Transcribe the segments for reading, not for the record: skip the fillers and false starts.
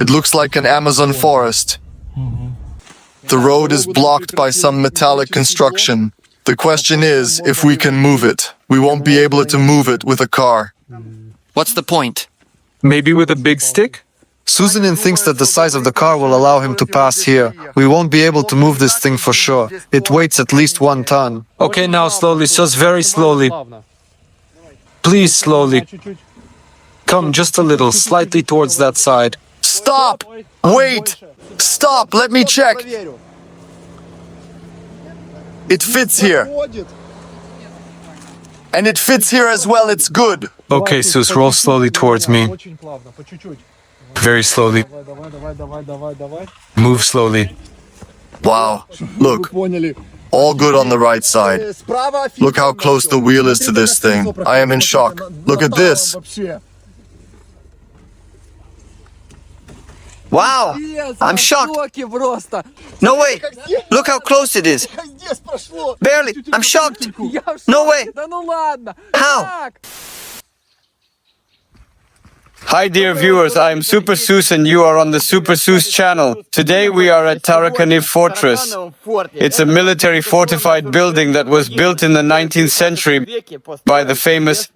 It looks like an Amazon forest. The road is blocked by some metallic construction. The question is if we can move it. We won't be able to move it with a car. What's the point? Maybe with a big stick? Susanin thinks that the size of the car will allow him to pass here. We won't be able to move this thing for sure. It weighs at least 1 ton. Okay, now slowly, Sus, very slowly. Please, slowly. Come just a little, slightly towards that side. Stop! Wait! Stop! Let me check! It fits here. And it fits here as well, it's good. Okay, Sus, roll slowly towards me. Very slowly. Move slowly. Wow, look. All good on the right side. Look how close the wheel is to this thing. I am in shock. Look at this. Wow! I'm shocked. No way! Look how close it is. Barely. I'm shocked. No way. How? Hi dear viewers, I am Super Seuss and you are on the Super Seuss channel. Today we are at Tarakani Fortress. It's a military fortified building that was built in the 19th century by the famous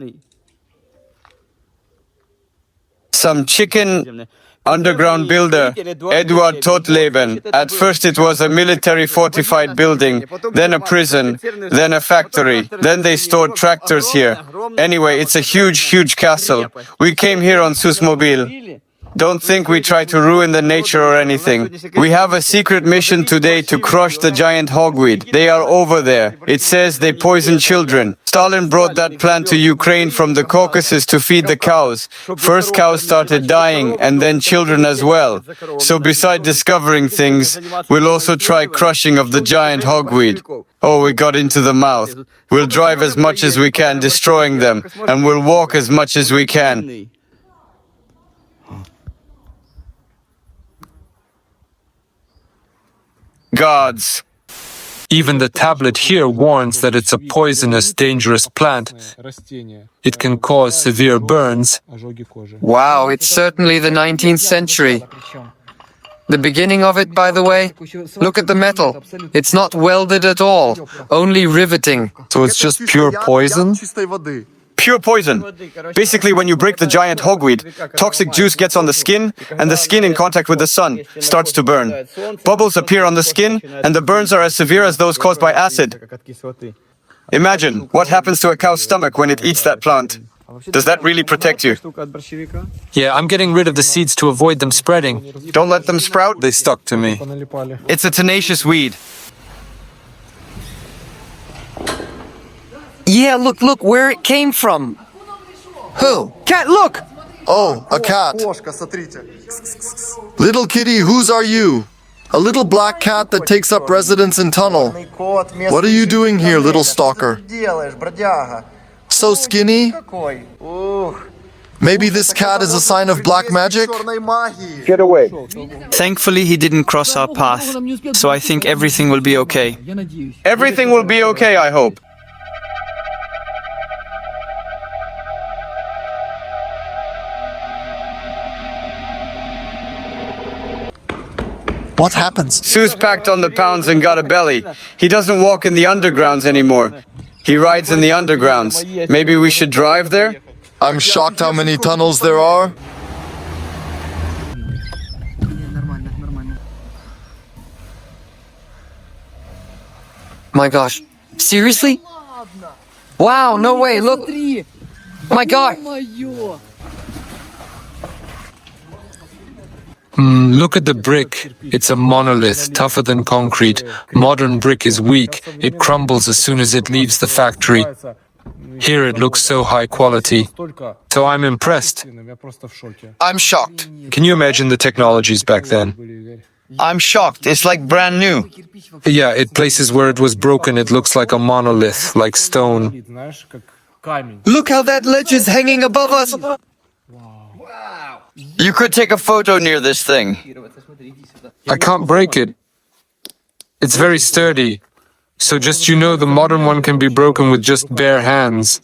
some chicken underground builder, Edward Totleben. At first it was a military fortified building, then a prison, then a factory, then they stored tractors here. Anyway, it's a huge castle. We came here on Susmobil. Don't think we try to ruin the nature or anything. We have a secret mission today to crush the giant hogweed. They are over there. It says they poison children. Stalin brought that plant to Ukraine from the Caucasus to feed the cows. First cows started dying and then children as well. So beside discovering things, we'll also try crushing of the giant hogweed. Oh, we got into the mouth. We'll drive as much as we can, destroying them, and we'll walk as much as we can. Gods. Even the tablet here warns that it's a poisonous, dangerous plant. It can cause severe burns. Wow, it's certainly the 19th century. The beginning of it, by the way, look at the metal. It's not welded at all, only riveting. So it's just pure poison? Pure poison. Basically, when you break the giant hogweed, toxic juice gets on the skin, and the skin in contact with the sun starts to burn. Bubbles appear on the skin, and the burns are as severe as those caused by acid. Imagine what happens to a cow's stomach when it eats that plant. Does that really protect you? Yeah, I'm getting rid of the seeds to avoid them spreading. Don't let them sprout? They stuck to me. It's a tenacious weed. Yeah, look where it came from. Who? Cat, look! Oh, a cat. Little kitty, whose are you? A little black cat that takes up residence in tunnel. What are you doing here, little stalker? So skinny? Maybe this cat is a sign of black magic? Get away. Thankfully, he didn't cross our path, so I think everything will be okay. Everything will be okay, I hope. What happens? Seuss packed on the pounds and got a belly. He doesn't walk in the undergrounds anymore. He rides in the undergrounds. Maybe we should drive there? I'm shocked how many tunnels there are. My gosh. Seriously? Wow, no way, look! My God! Look at the brick. It's a monolith, tougher than concrete. Modern brick is weak. It crumbles as soon as it leaves the factory. Here it looks so high quality. So I'm impressed. I'm shocked. Can you imagine the technologies back then? I'm shocked. It's like brand new. Yeah, at places where it was broken, it looks like a monolith, like stone. Look how that ledge is hanging above us! You could take a photo near this thing. I can't break it. It's very sturdy. So just you know, the modern one can be broken with just bare hands.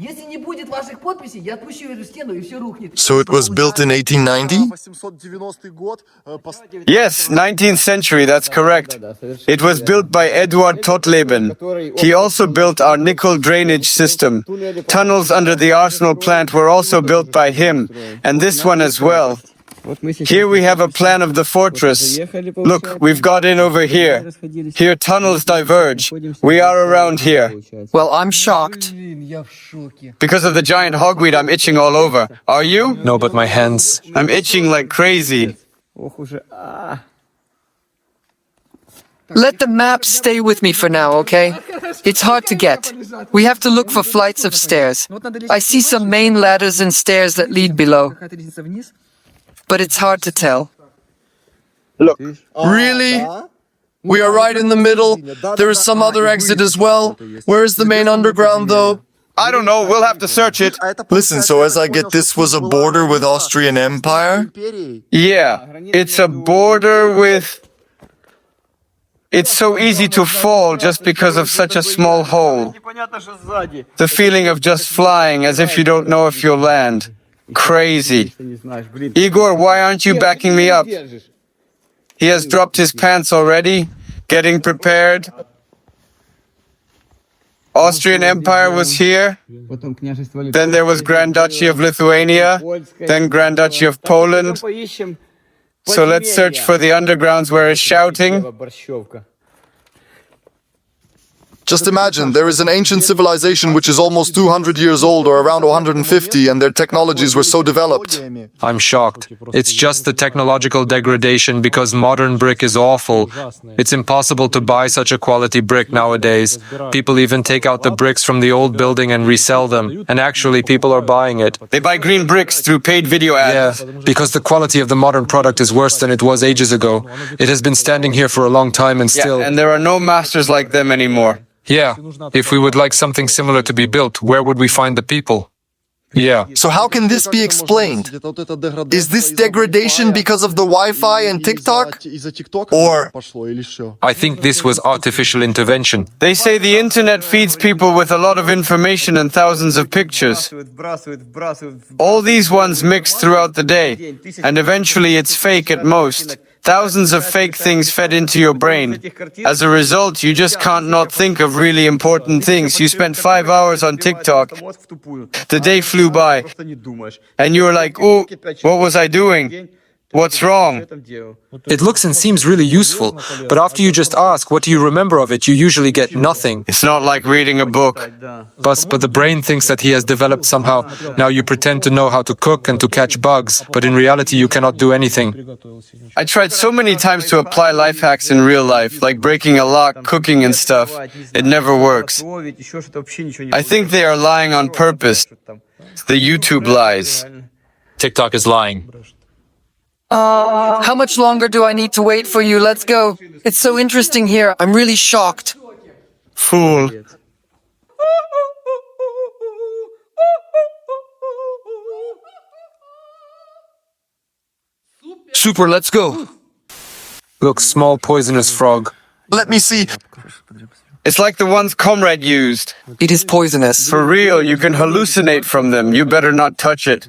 Если не будет ваших подписей, я отпущу эту стену и все рухнет. So it was built in 1890? Yes, 19th century, that's correct. It was built by Eduard Totleben. He also built our nickel drainage system. Tunnels under the Arsenal plant were also built by him, and this one as well. Here we have a plan of the fortress. Look, we've got in over here. Here tunnels diverge. We are around here. Well, I'm shocked. Because of the giant hogweed, I'm itching all over. Are you? No, but my hands. I'm itching like crazy. Let the map stay with me for now, okay? It's hard to get. We have to look for flights of stairs. I see some main ladders and stairs that lead below, but it's hard to tell. Look, Really? We are right in the middle. There is some other exit as well. Where is the main underground, though? I don't know. We'll have to search it. Listen, so as I get this was a border with Austrian Empire? Yeah, it's a border with... It's so easy to fall just because of such a small hole. The feeling of just flying as if you don't know if you'll land. Crazy. Igor, why aren't you backing me up? He has dropped his pants already, getting prepared. Austrian Empire was here. Then there was Grand Duchy of Lithuania, then Grand Duchy of Poland. So let's search for the undergrounds where it's shouting. Just imagine, there is an ancient civilization which is almost 200 years old or around 150 and their technologies were so developed. I'm shocked. It's just the technological degradation because modern brick is awful. It's impossible to buy such a quality brick nowadays. People even take out the bricks from the old building and resell them. And actually, people are buying it. They buy green bricks through paid video ads. Yeah, because the quality of the modern product is worse than it was ages ago. It has been standing here for a long time and still... Yeah, and there are no masters like them anymore. Yeah, if we would like something similar to be built, where would we find the people? Yeah. So how can this be explained? Is this degradation because of the Wi-Fi and TikTok? Or I think this was artificial intervention. They say the internet feeds people with a lot of information and thousands of pictures. All these ones mix throughout the day, and eventually it's fake at most. Thousands of fake things fed into your brain. As a result, you just can't not think of really important things. You spent 5 hours on TikTok. The day flew by. And you were like, oh, what was I doing? What's wrong? It looks and seems really useful, but after you just ask what do you remember of it, you usually get nothing. It's not like reading a book. But the brain thinks that he has developed somehow. Now you pretend to know how to cook and to catch bugs, but in reality you cannot do anything. I tried so many times to apply life hacks in real life, like breaking a lock, cooking and stuff. It never works. I think they are lying on purpose. The YouTube lies. TikTok is lying. How much longer do I need to wait for you? Let's go. It's so interesting here. I'm really shocked. Fool. Super, let's go. Look, small poisonous frog. let me see. It's like the ones Comrade used. It is poisonous. For real, you can hallucinate from them. You better not touch it.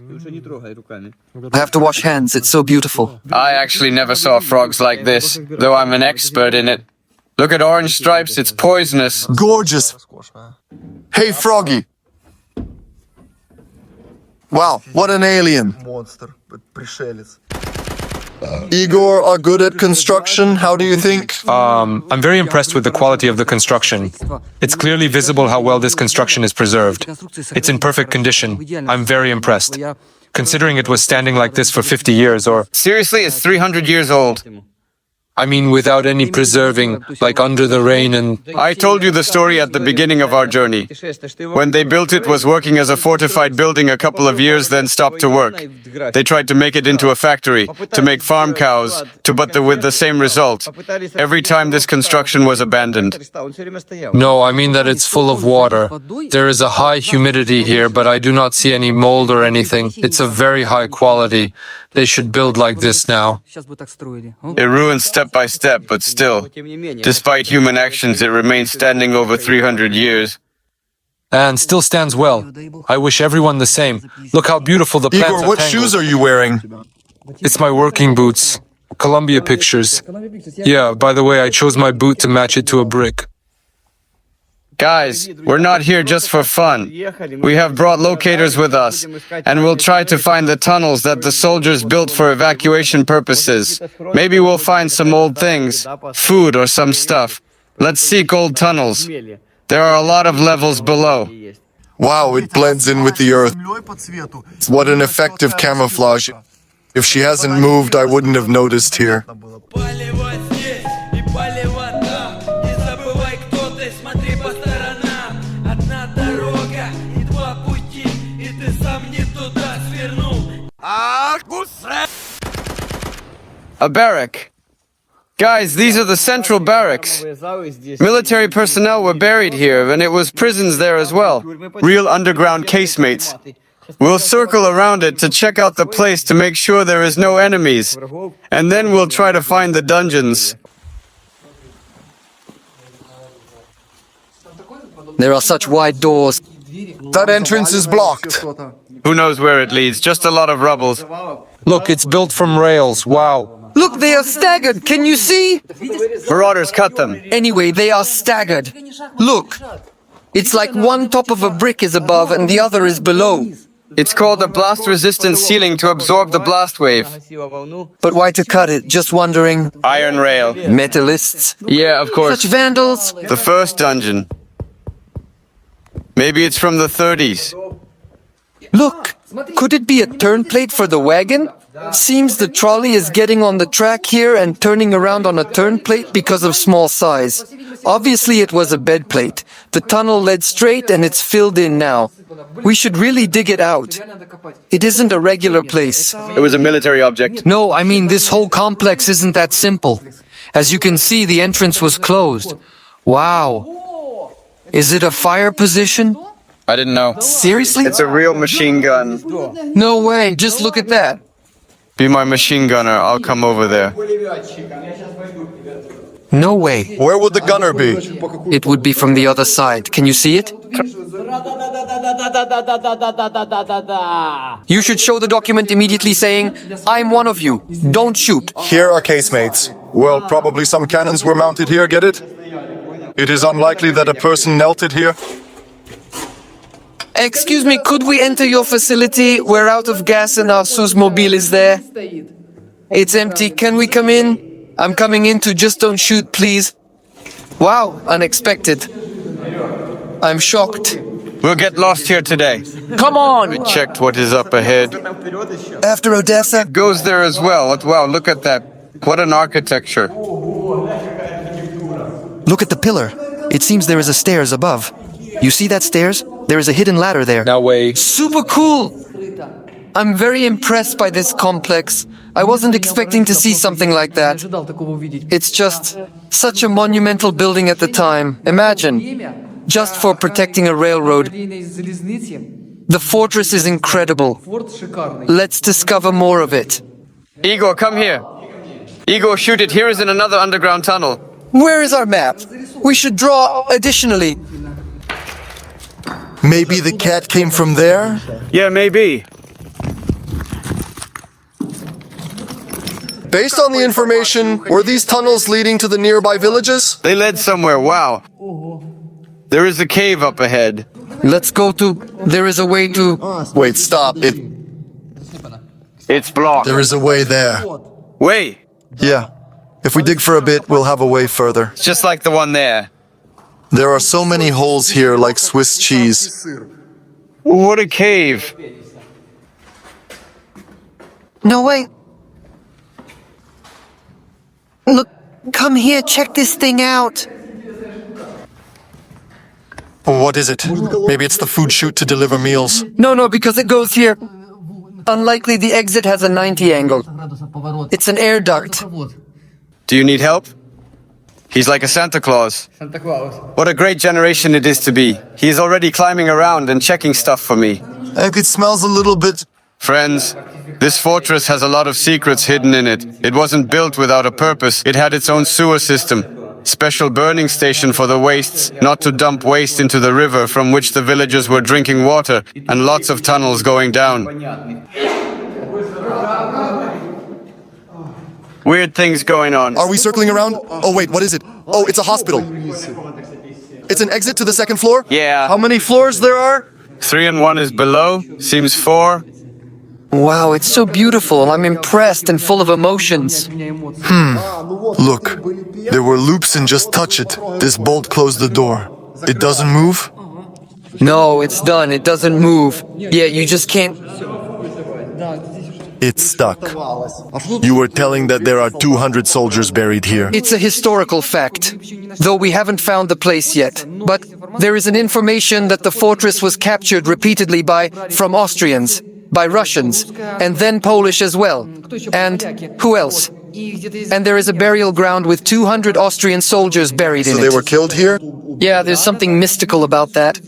I have to wash hands. It's so beautiful. I actually never saw frogs like this, though I'm an expert in it. Look at orange stripes, it's poisonous. Gorgeous. Hey, Froggy. Wow, what an alien. Igor are good at construction, how do you think? I'm very impressed with the quality of the construction. It's clearly visible how well this construction is preserved. It's in perfect condition. I'm very impressed. Considering it was standing like this for 50 years or... Seriously, it's 300 years old. I mean, without any preserving, like under the rain and... I told you the story at the beginning of our journey. When they built it was working as a fortified building a couple of years, then stopped to work. They tried to make it into a factory, to make farm cows, with the same result. Every time this construction was abandoned. No, I mean that it's full of water. There is a high humidity here, but I do not see any mold or anything. It's a very high quality. They should build like this now. It ruins step by step, but still, despite human actions, it remains standing over 300 years. and still stands well. I wish everyone the same. Look how beautiful the plants Igor, are what tangled. shoes are you wearing? It's my working boots. Columbia Pictures. Yeah, by the way, I chose my boot to match it to a brick. Guys, we're not here just for fun. We have brought locators with us, and we'll try to find the tunnels that the soldiers built for evacuation purposes. Maybe we'll find some old things, food or some stuff. Let's seek old tunnels. There are a lot of levels below. Wow, it blends in with the earth. What an effective camouflage. If she hasn't moved, I wouldn't have noticed here. Поливать здесь и поливать там. Не забывай, кто ты, смотри по сторонам. Одна дорога и два пути, и ты сам не туда свернул. A barrack. Guys, these are the central barracks. Military personnel were buried here, and it was prisons there as well. Real underground casemates. We'll circle around it to check out the place to make sure there is no enemies. And then we'll try to find the dungeons. There are such wide doors. That entrance is blocked. Who knows where it leads? Just a lot of rubbles. Look, it's built from rails. Wow. Look, they are staggered. Can you see? Marauders cut them. Anyway, they are staggered. Look. It's like one top of a brick is above and the other is below. It's called a blast-resistant ceiling to absorb the blast wave. But why to cut it? Just wondering. Iron rail. Metallists. Yeah, of course. Such vandals. The first dungeon. Maybe it's from the 30s. Look, could it be a turn plate for the wagon? Seems the trolley is getting on the track here and turning around on a turn plate because of small size. Obviously it was a bed plate. The tunnel led straight and it's filled in now. We should really dig it out. It isn't a regular place. It was a military object. No, I mean this whole complex isn't that simple. As you can see, the entrance was closed. Wow. Is it a fire position? I didn't know. Seriously? It's a real machine gun. No way, just look at that. Be my machine gunner, I'll come over there. No way. Where would the gunner be? It would be from the other side. Can you see it? You should show the document immediately saying, I'm one of you. Don't shoot. Here are casemates. Well, probably some cannons were mounted here, get it? It is unlikely that a person knelt it here. Excuse me, could we enter your facility? We're out of gas and our Susmobile is there. It's empty. Can we come in? I'm coming in to just don't shoot, please. Wow, unexpected. I'm shocked. We'll get lost here today. Come on! We checked what is up ahead. After Odessa? Goes there as well. Wow, look at that. What an architecture. Look at the pillar. It seems there is a stairs above. You see that stairs? There is a hidden ladder there. Now wait. Super cool! I'm very impressed by this complex. I wasn't expecting to see something like that. It's just such a monumental building at the time. Imagine, just for protecting a railroad. The fortress is incredible. Let's discover more of it. Igor, come here. Igor, shoot it. Here is in another underground tunnel. Where is our map? We should draw additionally. Maybe the cat came from there? Yeah, maybe. Based on the information, were these tunnels leading to the nearby villages? They led somewhere. Wow. There is a cave up ahead. Let's go to... There is a way to... Wait, stop. It's blocked. There is a way there. Way. Yeah. If we dig for a bit, we'll have a way further. It's just like the one there. There are so many holes here like Swiss cheese. What a cave. No, wait. Look, come here, check this thing out. What is it? Maybe it's the food chute to deliver meals. No, because it goes here. Unlikely the exit has a 90 angle. It's an air duct. Do you need help? He's like a Santa Claus. What a great generation it is to be. He is already climbing around and checking stuff for me. It smells a little bit... Friends, this fortress has a lot of secrets hidden in it. It wasn't built without a purpose. It had its own sewer system. special burning station for the wastes, not to dump waste into the river from which the villagers were drinking water, and lots of tunnels going down. Weird things going on. Are we circling around? Oh wait, what is it? Oh, it's a hospital. It's an exit to the second floor? Yeah. How many floors there are? 3 and 1 is below, seems 4. Wow, it's so beautiful. I'm impressed and full of emotions. Look, there were loops and just touch it. This bolt closed the door. It doesn't move? No, it's done. It doesn't move. Yeah, you just can't... It's stuck. You were telling that there are 200 soldiers buried here. It's a historical fact, though we haven't found the place yet. But there is an information that the fortress was captured repeatedly from Austrians, by Russians, and then Polish as well. And who else? And there is a burial ground with 200 Austrian soldiers buried in So it. they were killed here? Yeah, there's something mystical about that.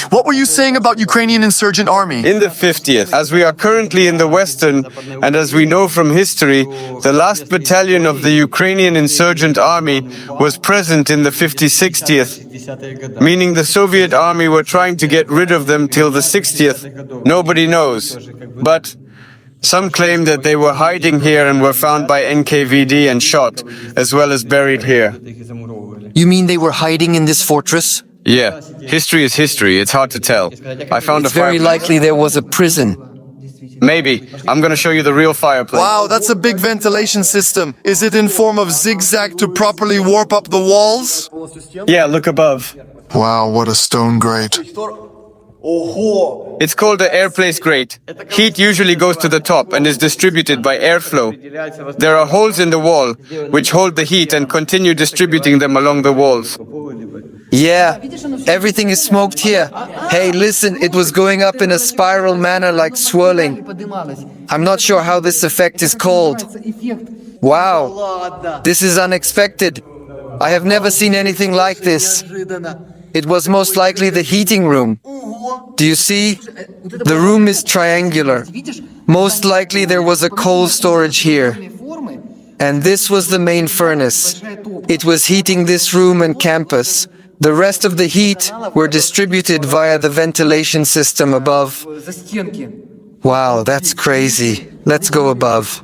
What were you saying about Ukrainian insurgent army? In the 50th, as we are currently in the Western, and as we know from history, the last battalion of the Ukrainian insurgent army was present in the 50-60th, meaning the Soviet army were trying to get rid of them till the 60th. Nobody knows. But some claim that they were hiding here and were found by NKVD and shot, as well as buried here. You mean they were hiding in this fortress? Yeah, history is history. It's hard to tell. I found It's a very fireplace. likely there was a prison. Maybe. I'm gonna show you the real fireplace. Wow, that's a big ventilation system. Is it in form of zigzag to properly warp up the walls? Yeah, look above. Wow, what a stone grate. It's called the airplace grate. Heat usually goes to the top and is distributed by airflow. There are holes in the wall which hold the heat and continue distributing them along the walls. Yeah, everything is smoked here. Hey, listen, it was going up in a spiral manner like swirling. I'm not sure how this effect is called. Wow, this is unexpected. I have never seen anything like this. It was most likely the heating room. Do you see? The room is triangular. Most likely there was a coal storage here. And this was the main furnace. It was heating this room and campus. The rest of the heat were distributed via the ventilation system above. Wow, that's crazy. Let's go above.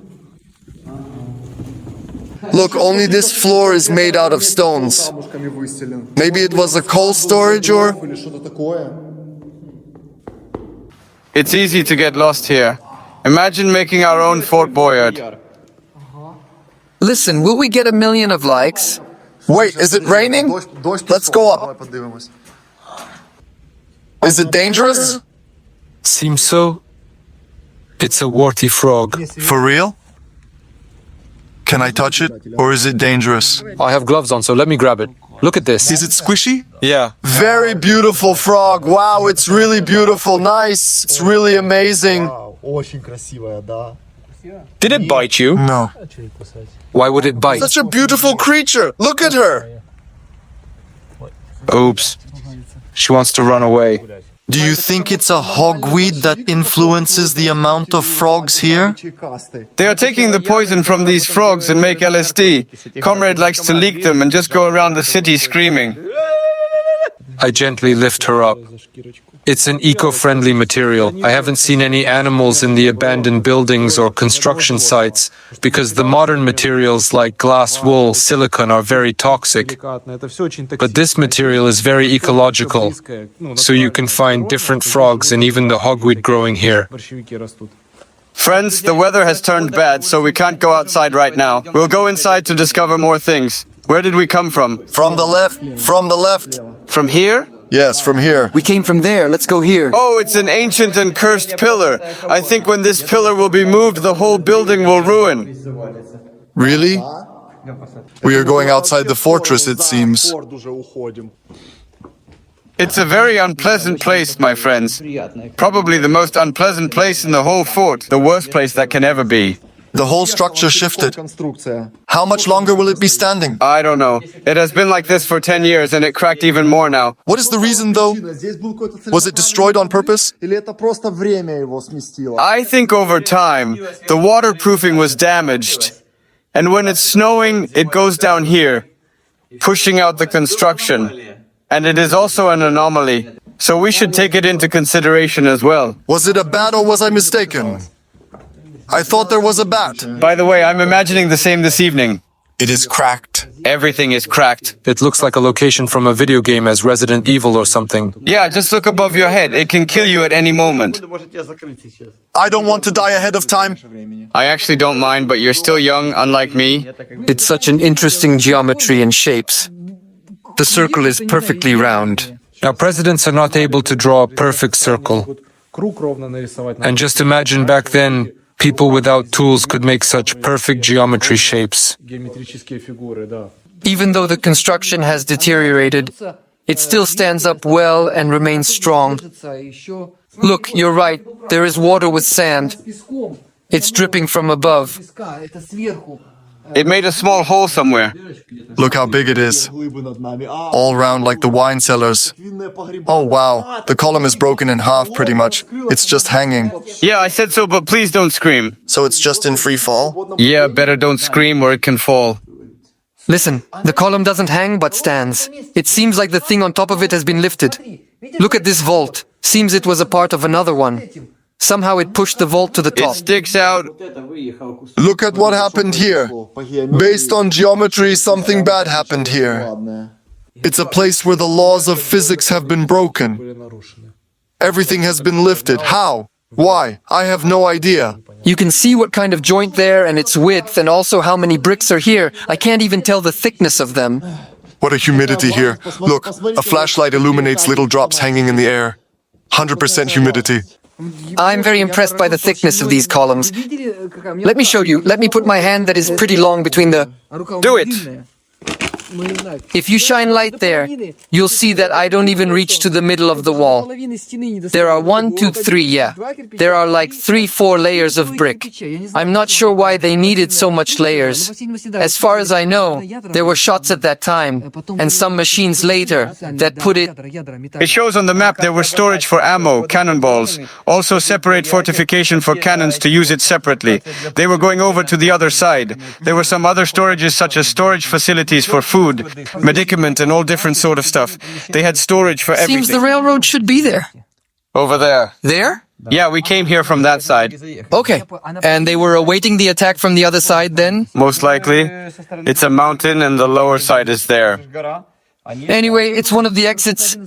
Look, only this floor is made out of stones. Maybe it was a coal storage or... It's easy to get lost here. Imagine making our own Fort Boyard. Listen, will we get 1 million of likes? Wait, is it raining? Let's go up. Is it dangerous? Seems so. It's a warty frog. For real? Can I touch it? Or is it dangerous? I have gloves on, so let me grab it. Look at this. Is it squishy? Yeah. Very beautiful frog. Wow, it's really beautiful. Nice. It's really amazing. Did it bite you? No. Why would it bite? Such a beautiful creature. Look at her. Oops. She wants to run away. Do you think it's a hogweed that influences the amount of frogs here? They are taking the poison from these frogs and make LSD. Comrade likes to leak them and just go around the city screaming. I gently lift her up. It's an eco-friendly material. I haven't seen any animals in the abandoned buildings or construction sites because the modern materials like glass wool, silicone are very toxic. But this material is very ecological, so you can find different frogs and even the hogweed growing here. Friends, the weather has turned bad, so we can't go outside right now. We'll go inside to discover more things. Where did we come from? From the left. From the left. From here? Yes, from here. We came from there. Let's go here. Oh, it's an ancient and cursed pillar. I think when this pillar will be moved, the whole building will ruin. Really? We are going outside the fortress, it seems. It's a very unpleasant place, my friends. Probably the most unpleasant place in the whole fort. The worst place that can ever be. The whole structure shifted. How much longer will it be standing? I don't know. It has been like this for 10 years and it cracked even more now. What is the reason, though? Was it destroyed on purpose? I think over time, the waterproofing was damaged. And when it's snowing, it goes down here. pushing out the construction. And it is also an anomaly. So we should take it into consideration as well. Was it a bat or was I mistaken? I thought there was a bat. By the way, I'm imagining the same this evening. It is cracked. Everything is cracked. It looks like a location from a video game as Resident Evil or something. Yeah, just look above your head. It can kill you at any moment. I don't want to die ahead of time. I actually don't mind, but you're still young, unlike me. It's such an interesting geometry and shapes. The circle is perfectly round. Now, presidents are not able to draw a perfect circle. And just imagine back then, people without tools could make such perfect geometry shapes. Even though the construction has deteriorated, it still stands up well and remains strong. Look, you're right. There is water with sand. It's dripping from above. It made a small hole somewhere. Look how big it is. All round like the wine cellars. Oh wow, the column is broken in half pretty much. It's just hanging. Yeah, I said so, but please don't scream. So it's just in free fall? Yeah, better don't scream or it can fall. Listen, the column doesn't hang but stands. It seems like the thing on top of it has been lifted. Look at this vault. Seems it was a part of another one. Somehow it pushed the vault to the It top. sticks out. Look at what happened here. Based on geometry, something bad happened here. It's a place where the laws of physics have been broken. Everything has been lifted. How? Why? I have no idea. You can see what kind of joint there and its width and also how many bricks are here. I can't even tell the thickness of them. What a humidity here. Look, a flashlight illuminates little drops hanging in the air. 100% humidity. I'm very impressed by the thickness of these columns. Let me show you. Let me put my hand that is pretty long between the... Do it. If you shine light there, you'll see that I don't even reach to the middle of the wall. There are 1, 2, 3, yeah. There are like 3, 4 layers of brick. I'm not sure why they needed so much layers. As far as I know, there were shots at that time, and some machines later that put it... It shows on the map there was storage for ammo, cannonballs, also separate fortification for cannons to use it separately. They were going over to the other side. There were some other storages such as storage facilities for food, medicament and all different sort of stuff. They had storage for everything. Seems the railroad should be there. Over there. There? Yeah, we came here from that side. Okay. And they were awaiting the attack from the other side then? Most likely. It's a mountain and the lower side is there. Anyway, it's one of the exits.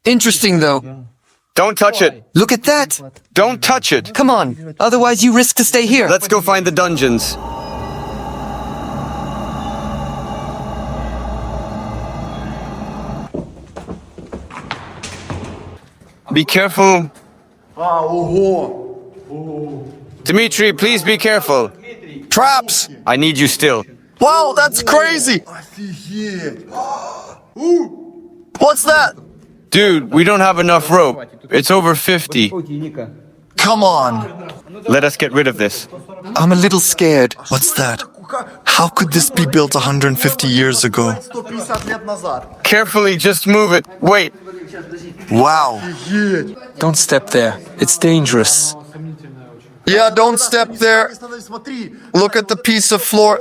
Interesting though. Don't touch it. Look at that. Don't touch it. Come on. Otherwise you risk to stay here. Let's go find the dungeons. Be careful. Dmitry, please be careful. Traps! I need you still. Wow, that's crazy! What's that? Dude, we don't have enough rope. It's over 50. Come on. Let us get rid of this. I'm a little scared. What's that? How could this be built 150 years ago? Carefully, just move it. Wait. Wow. Don't step there. It's dangerous. Yeah, don't step there. Look at the piece of floor.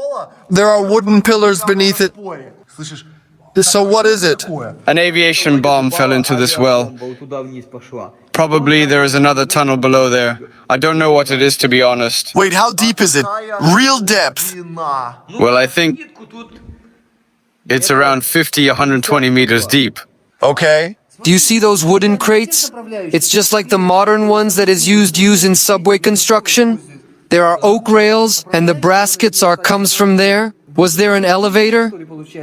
There are wooden pillars beneath it. So what is it? An aviation bomb fell into this well. Probably there is another tunnel below there. I don't know what it is, to be honest. Wait, how deep is it? Real depth. Well, I think it's around 50, 120 meters deep. Okay. Do you see those wooden crates? It's just like the modern ones that is used in subway construction. There are oak rails and the brackets comes from there. Was there an elevator?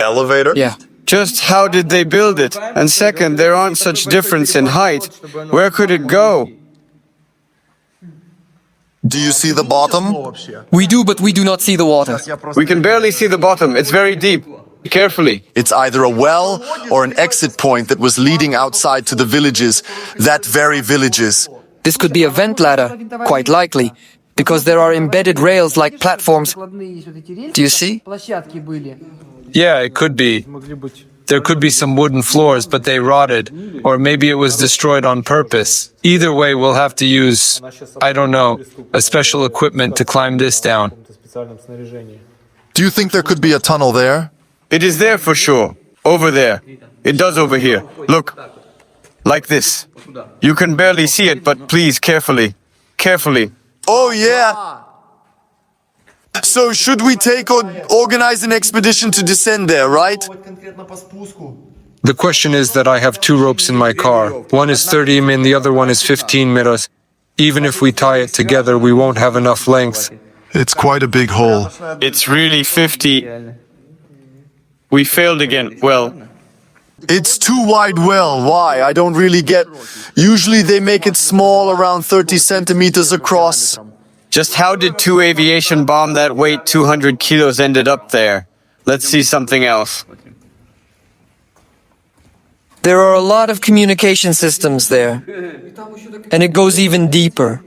Elevator? Yeah. Just how did they build it? And second, there aren't such difference in height. Where could it go? Do you see the bottom? We do, but we do not see the water. We can barely see the bottom. It's very deep. Carefully. It's either a well or an exit point that was leading outside to the villages, that very villages. This could be a vent ladder, quite likely, because there are embedded rails like platforms. Do you see? Yeah, it could be. There could be some wooden floors, but they rotted. Or maybe it was destroyed on purpose. Either way, we'll have to use, I don't know, a special equipment to climb this down. Do you think there could be a tunnel there? It is there for sure. Over there. It does over here. Look. Like this. You can barely see it, but please, carefully. Carefully. Oh, yeah. So should we take or organize an expedition to descend there, right? The question is that I have two ropes in my car. One is 30 min, the other one is 15 miras. Even if we tie it together, we won't have enough length. It's quite a big hole. It's really 50. We failed again. Well, It's too wide well. Why? I don't really get... Usually they make it small, around 30 centimeters across. just how did two aviation bomb that weighed 200 kilos ended up there? Let's see something else. There are a lot of communication systems there. And it goes even deeper.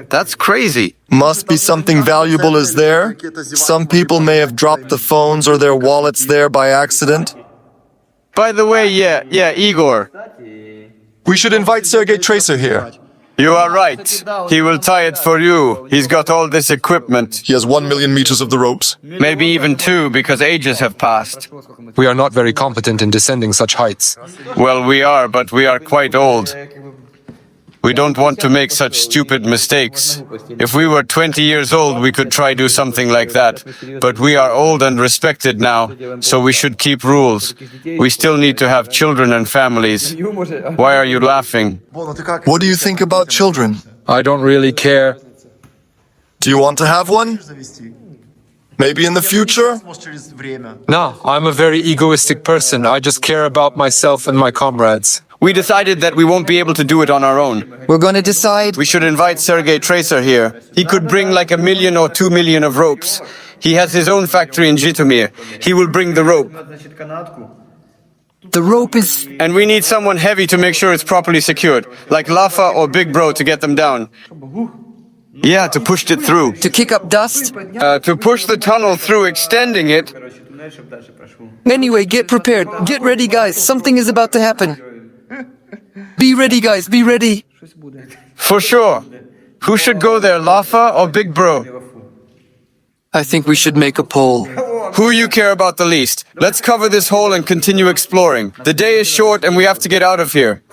That's crazy. Must be something valuable is there. Some people may have dropped the phones or their wallets there by accident. By the way, yeah, Igor. We should invite Sergei Tracer here. You are right. He will tie it for you. He's got all this equipment. He has 1 million meters of the ropes. Maybe even two, because ages have passed. We are not very competent in descending such heights. Well, we are, but we are quite old. We don't want to make such stupid mistakes. If we were 20 years old, we could try do something like that. But we are old and respected now, so we should keep rules. We still need to have children and families. Why are you laughing? What do you think about children? I don't really care. Do you want to have one? Maybe in the future? No, I'm a very egoistic person. I just care about myself and my comrades. We decided that we won't be able to do it on our own. We're gonna decide. We should invite Sergei Tracer here. He could bring like 1 million or 2 million of ropes. He has his own factory in Zhytomyr. He will bring the rope. The rope is... And we need someone heavy to make sure it's properly secured, like Lafa or Big Bro to get them down. Yeah, to push it through. to kick up dust. To push the tunnel through, extending it. Anyway, get prepared. Get ready, guys. Something is about to happen. Be ready, guys. Be ready. For sure. Who should go there, Lafa or Big Bro? I think we should make a poll. Who you care about the least? Let's cover this hole and continue exploring. The day is short and we have to get out of here.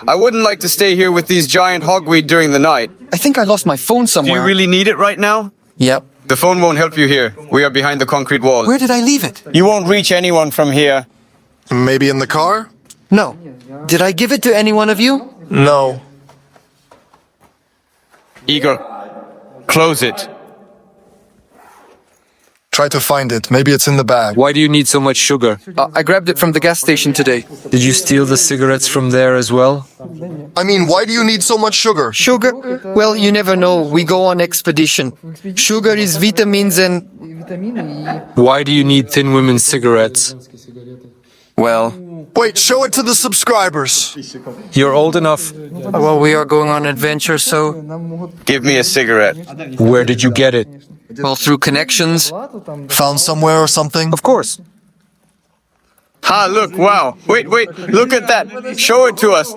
I wouldn't like to stay here with these giant hogweed during the night. I think I lost my phone Do somewhere. you really need it right now? Yep. The phone won't help you here. We are behind the concrete wall. Where did I leave it? You won't reach anyone from here. Maybe in the car? No. Did I give it to any one of you? No. Igor, close it. Try to find it. Maybe it's in the bag. Why do you need so much sugar? I grabbed it from the gas station today. Did you steal the cigarettes from there as well? I mean, why do you need so much sugar? Sugar? Well, you never know. We go on expedition. Sugar is vitamins and... Why do you need Thin Women's cigarettes? Well... Wait, show it to the subscribers. You're old enough. Well, we are going on adventure, so... Give me a cigarette. Where did you get it? Well, through connections. Found somewhere or something? Of course. Ha, look, wow. Wait, look at that. Show it to us.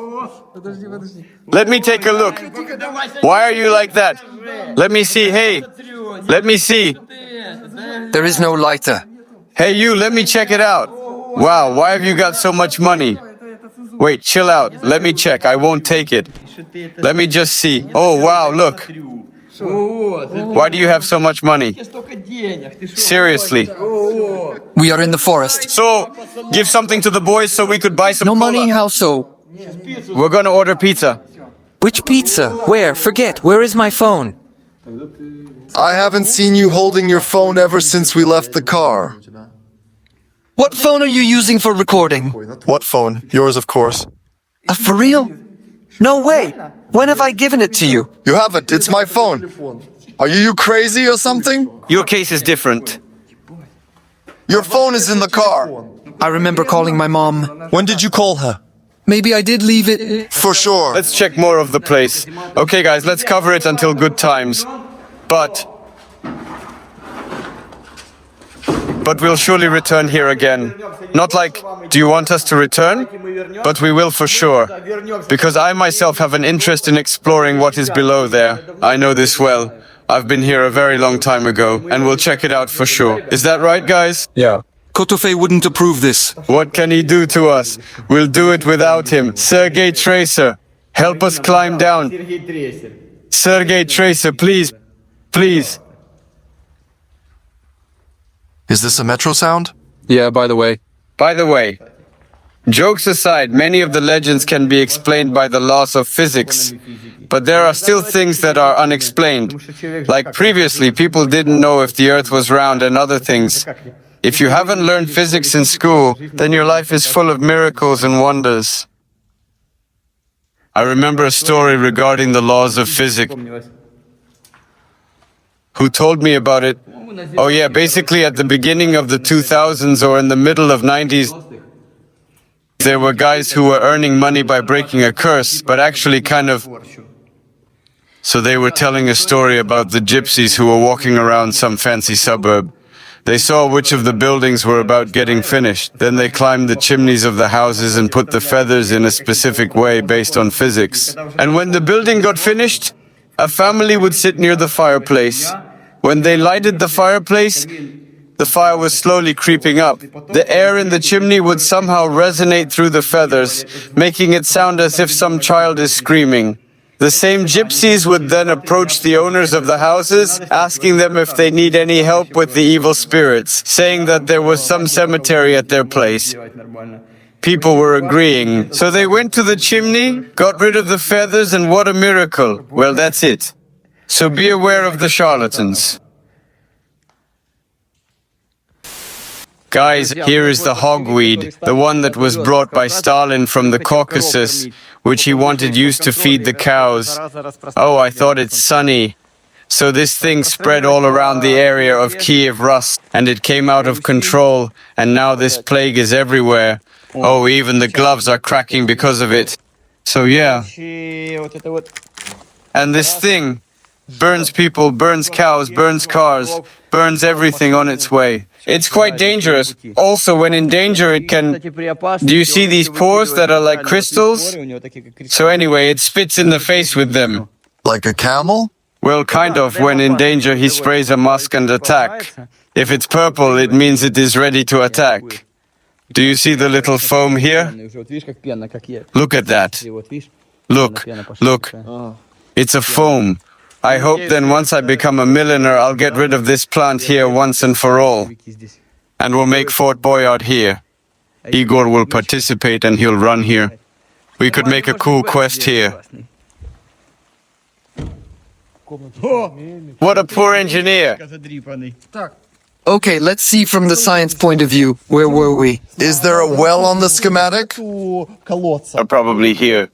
Let me take a look. Why are you like that? Let me see, hey. Let me see. There is no lighter. Hey, you, let me check it out. Wow, why have you got so much money? Wait, chill out. Let me check. I won't take it. Let me just see. Oh, wow, look. Why do you have so much money? Seriously. We are in the forest. So, give something to the boys so we could buy some No cola. money? How so? We're gonna order pizza. Which pizza? Where? Forget. Where is my phone? I haven't seen you holding your phone ever since we left the car. What phone are you using for recording? What phone? Yours, of course. For real? No way. When have I given it to you? You haven't. It's my phone. Are you crazy or something? Your case is different. Your phone is in the car. I remember calling my mom. When did you call her? Maybe I did leave it. For sure. Let's check more of the place. Okay, guys, let's cover it until good times. But we'll surely return here again. Not like, do you want us to return? But we will for sure. Because I myself have an interest in exploring what is below there. I know this well. I've been here a very long time ago, and we'll check it out for sure. Is that right, guys? Yeah. Kotofe wouldn't approve this. What can he do to us? We'll do it without him. Sergei Tracer, help us climb down. Sergei Tracer, please. Please. Is this a metro sound? Yeah, by the way. By the way, jokes aside, many of the legends can be explained by the laws of physics. But there are still things that are unexplained. Like previously, people didn't know if the Earth was round and other things. If you haven't learned physics in school, then your life is full of miracles and wonders. I remember a story regarding the laws of physics. Who told me about it? Oh yeah, basically at the beginning of the 2000s or in the middle of 90s, there were guys who were earning money by breaking a curse, but actually kind of... So they were telling a story about the gypsies who were walking around some fancy suburb. They saw which of the buildings were about getting finished. Then they climbed the chimneys of the houses and put the feathers in a specific way based on physics. And when the building got finished, a family would sit near the fireplace. When they lighted the fireplace, the fire was slowly creeping up. The air in the chimney would somehow resonate through the feathers, making it sound as if some child is screaming. The same gypsies would then approach the owners of the houses, asking them if they need any help with the evil spirits, saying that there was some cemetery at their place. People were agreeing, so they went to the chimney, got rid of the feathers, and what a miracle. Well, that's it. So be aware of the charlatans. Guys, here is the hogweed, the one that was brought by Stalin from the Caucasus, which he wanted used to feed the cows. Oh, I thought it's sunny. So this thing spread all around the area of Kiev, Rus, and it came out of control, and now this plague is everywhere. Oh, even the gloves are cracking because of it. So yeah. And this thing burns people, burns cows, burns cars, burns everything on its way. It's quite dangerous. Also, when in danger, it can... Do you see these pores that are like crystals? So anyway, it spits in the face with them. Like a camel? Well, kind of. When in danger, he sprays a musk and attack. If it's purple, it means it is ready to attack. Do you see the little foam here? Look at that. Look, look. It's a foam. I hope then once I become a millionaire, I'll get rid of this plant here once and for all. And we'll make Fort Boyard here. Igor will participate and he'll run here. We could make a cool quest here. What a poor engineer. Okay, let's see from the science point of view. Where were we? Is there a well on the schematic? Probably here.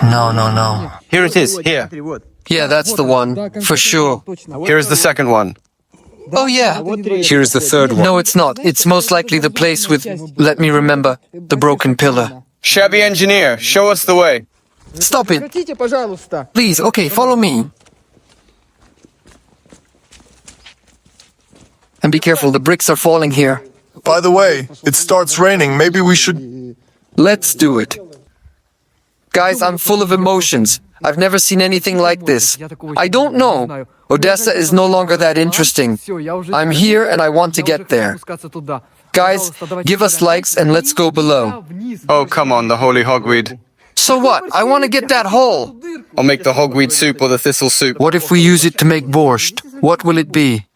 No. Here it is, here. Yeah, that's the one, for sure. Here's the second one. Oh yeah. Here's the third one. No, it's not. It's most likely the place with, let me remember, the broken pillar. Shabby engineer, show us the way. Stop it. Please, okay, follow me. And be careful, the bricks are falling here. By the way, it starts raining. Maybe we should... Let's do it. Guys, I'm full of emotions. I've never seen anything like this. I don't know. Odessa is no longer that interesting. I'm here and I want to get there. Guys, give us likes and let's go below. Oh, come on, the holy hogweed. So what? I want to get that hole. I'll make the hogweed soup or the thistle soup. What if we use it to make borscht? What will it be?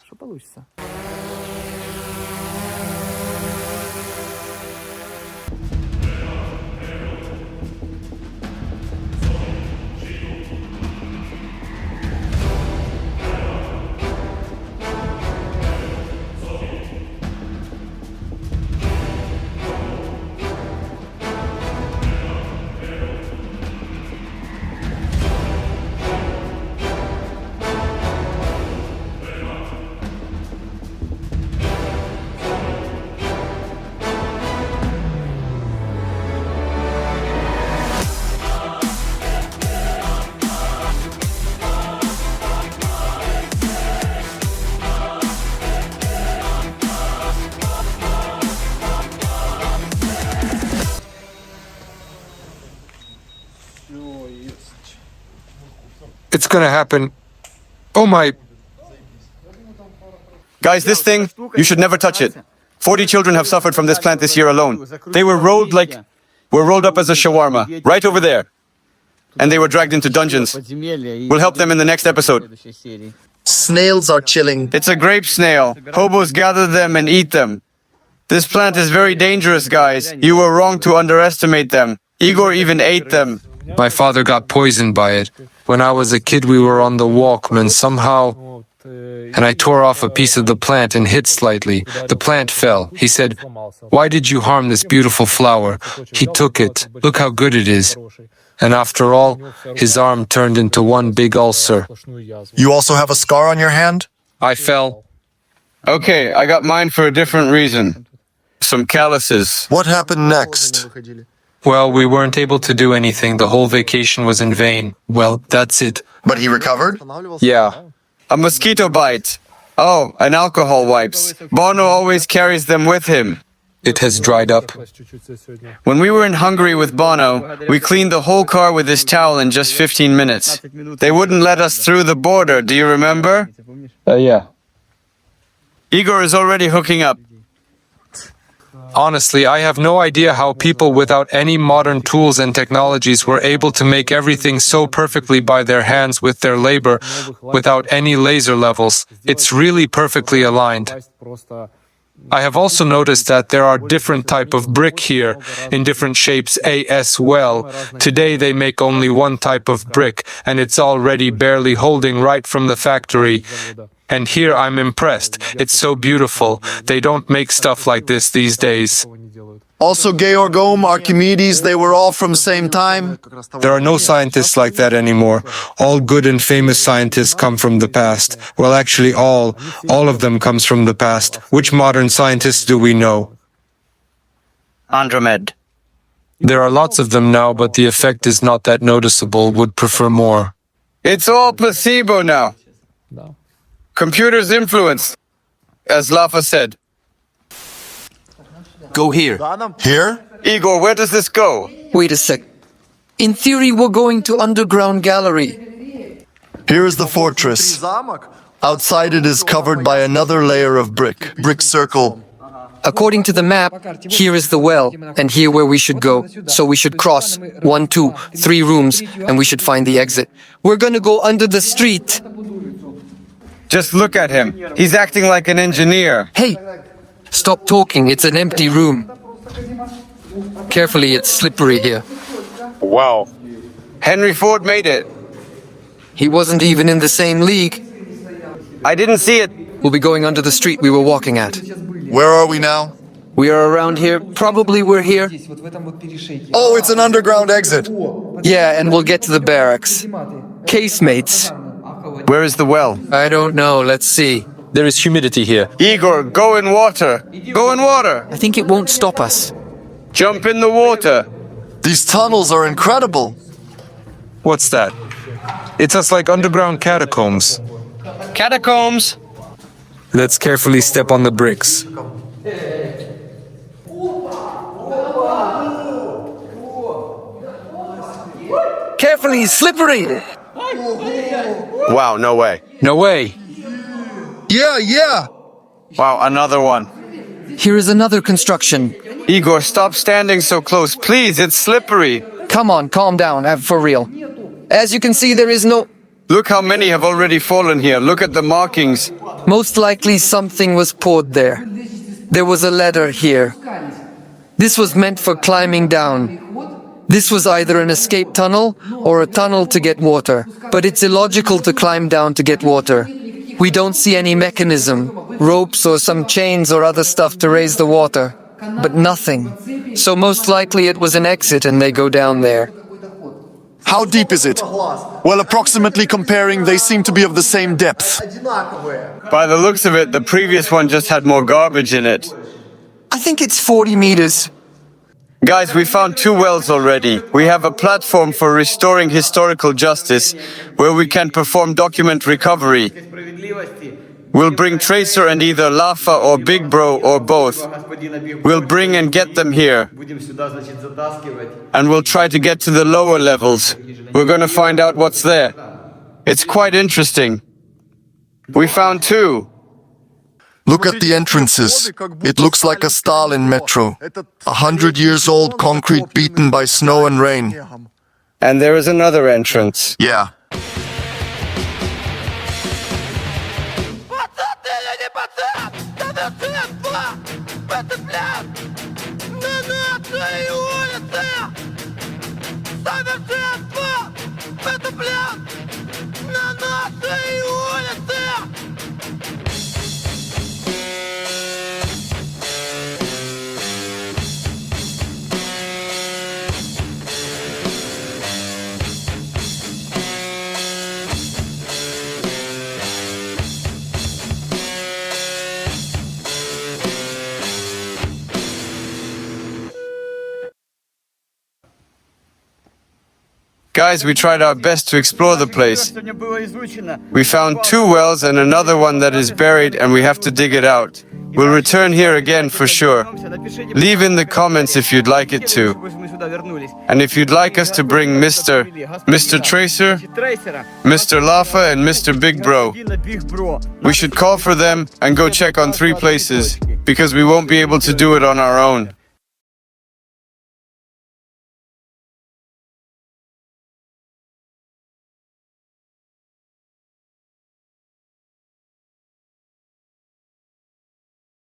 It's gonna happen. Oh my... Guys, this thing, you should never touch it. 40 children have suffered from this plant this year alone. They were rolled up as a shawarma, right over there. And they were dragged into dungeons. We'll help them in the next episode. Snails are chilling. It's a grape snail. Hobos gather them and eat them. This plant is very dangerous, guys. You were wrong to underestimate them. Igor even ate them. My father got poisoned by it. When I was a kid, we were on the Walkman somehow, and I tore off a piece of the plant and hit slightly. The plant fell. He said, "Why did you harm this beautiful flower?" He took it. Look how good it is. And after all, his arm turned into one big ulcer. You also have a scar on your hand? I fell. Okay, I got mine for a different reason. Some calluses. What happened next? Well, we weren't able to do anything. The whole vacation was in vain. Well, that's it. But he recovered? Yeah. A mosquito bite. Oh, and alcohol wipes. Bono always carries them with him. It has dried up. When we were in Hungary with Bono, we cleaned the whole car with this towel in just 15 minutes. They wouldn't let us through the border, do you remember? Yeah. Igor is already hooking up. Honestly, I have no idea how people without any modern tools and technologies were able to make everything so perfectly by their hands with their labor, without any laser levels. It's really perfectly aligned. I have also noticed that there are different type of brick here, in different shapes as well. Today they make only one type of brick, and it's already barely holding right from the factory. And here I'm impressed. It's so beautiful. They don't make stuff like this these days. Also Georgom, Archimedes, they were all from same time? There are no scientists like that anymore. All good and famous scientists come from the past. Well, actually all of them comes from the past. Which modern scientists do we know? Andromed. There are lots of them now, but the effect is not that noticeable. Would prefer more. It's all placebo now. Computer's influence, as Lafa said. Go here. Here? Igor, where does this go? Wait a sec. In theory, we're going to underground gallery. Here is the fortress. Outside it is covered by another layer of brick. Brick circle. According to the map, here is the well, and here where we should go. So we should cross 1, 2, 3 rooms, and we should find the exit. We're gonna go under the street. Just look at him. He's acting like an engineer. Hey, stop talking. It's an empty room. Carefully, it's slippery here. Wow. Henry Ford made it. He wasn't even in the same league. I didn't see it. We'll be going under the street we were walking at. Where are we now? We are around here. Probably we're here. Oh, it's an underground exit. Yeah, and we'll get to the barracks. Casemates. Where is the well? I don't know. Let's see. There is humidity here. Igor, go in water. Go in water. I think it won't stop us. Jump in the water. These tunnels are incredible. What's that? It's us like underground catacombs. Catacombs. Let's carefully step on the bricks. Carefully, it's slippery. Wow, no way. No way. Yeah. Wow, another one. Here is another construction. Igor, stop standing so close. Please, it's slippery. Come on, calm down, for real. As you can see, there is no... Look how many have already fallen here. Look at the markings. Most likely something was poured there. There was a ladder here. This was meant for climbing down. This was either an escape tunnel or a tunnel to get water. But it's illogical to climb down to get water. We don't see any mechanism, ropes or some chains or other stuff to raise the water. But nothing. So most likely it was an exit and they go down there. How deep is it? Well, approximately comparing, they seem to be of the same depth. By the looks of it, the previous one just had more garbage in it. I think it's 40 meters. Guys, we found 2 wells already. We have a platform for restoring historical justice, where we can perform document recovery. We'll bring Tracer and either Lafa or Big Bro or both. We'll bring and get them here. And we'll try to get to the lower levels. We're gonna find out what's there. It's quite interesting. We found two. Look at the entrances. It looks like a Stalin metro. 100 years old concrete beaten by snow and rain. And there is another entrance. Yeah. Guys, we tried our best to explore the place. We found two wells and another one that is buried, and we have to dig it out. We'll return here again for sure. Leave in the comments if you'd like it to. And if you'd like us to bring Mr. Tracer, Mr. Lafa, and Mr. Big Bro, we should call for them and go check on 3 places, because we won't be able to do it on our own.